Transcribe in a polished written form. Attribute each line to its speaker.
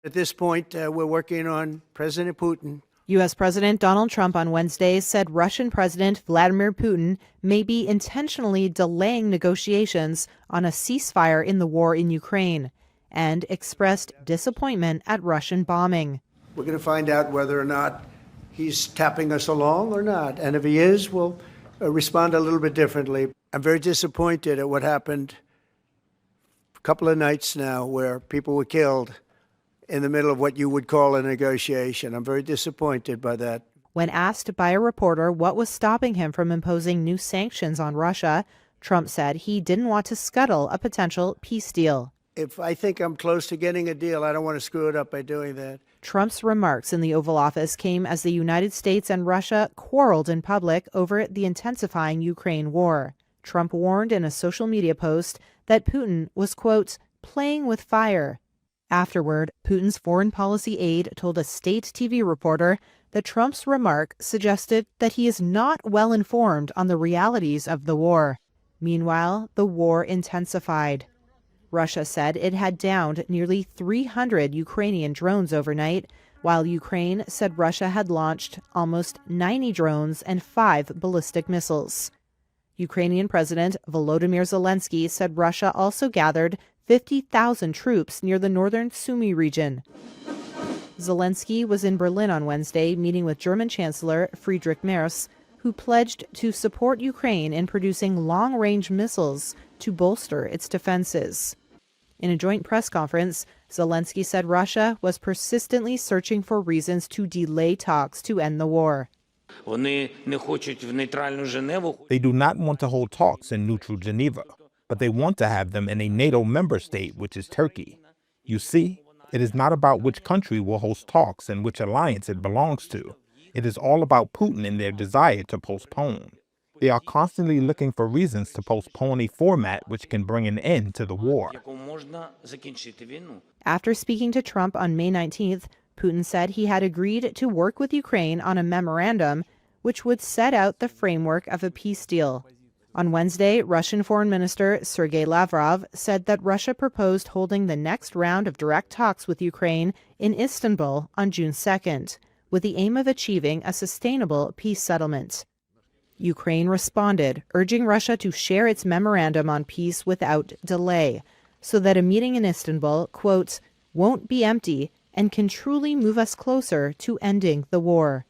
Speaker 1: At this point, we're working on President Putin.
Speaker 2: U.S. President Donald Trump on Wednesday said Russian President Vladimir Putin may be intentionally delaying negotiations on a ceasefire in the war in Ukraine and expressed disappointment at Russian bombing.
Speaker 1: We're going to find out whether or not he's tapping us along or not. And if he is, we'll respond a little bit differently. I'm very disappointed at what happened a couple of nights now where people were killed in the middle of what you would call a negotiation. I'm very disappointed by that.
Speaker 2: When asked by a reporter what was stopping him from imposing new sanctions on Russia, Trump said he didn't want to scuttle a potential peace deal.
Speaker 1: If I think I'm close to getting a deal, I don't want to screw it up by doing that.
Speaker 2: Trump's remarks in the Oval Office came as the United States and Russia quarreled in public over the intensifying Ukraine war. Trump warned in a social media post that Putin was, quote, playing with fire. Afterward, Putin's foreign policy aide told a state TV reporter that Trump's remark suggested that he is not well informed on the realities of the war. Meanwhile, the war intensified. Russia said it had downed nearly 300 Ukrainian drones overnight, while Ukraine said Russia had launched almost 90 drones and 5 ballistic missiles. Ukrainian President Volodymyr Zelensky said Russia also gathered 50,000 troops near the northern Sumy region. Zelensky was in Berlin on Wednesday meeting with German Chancellor Friedrich Merz, who pledged to support Ukraine in producing long-range missiles to bolster its defenses. In a joint press conference, Zelensky said Russia was persistently searching for reasons to delay talks to end the war.
Speaker 3: They
Speaker 4: do not want to hold talks in neutral Geneva, but they want to have them in a NATO member state, which is Turkey. You see, it is not about which country will host talks and which alliance it belongs to. It is all about Putin and their desire to postpone. They are constantly looking for reasons to postpone a format which can bring an end to the war.
Speaker 2: After speaking to Trump on May 19th, Putin said he had agreed to work with Ukraine on a memorandum which would set out the framework of a peace deal. On Wednesday, Russian Foreign Minister Sergei Lavrov said that Russia proposed holding the next round of direct talks with Ukraine in Istanbul on June 2nd, with the aim of achieving a sustainable peace settlement. Ukraine responded, urging Russia to share its memorandum on peace without delay, so that a meeting in Istanbul, quote, won't be empty and can truly move us closer to ending the war.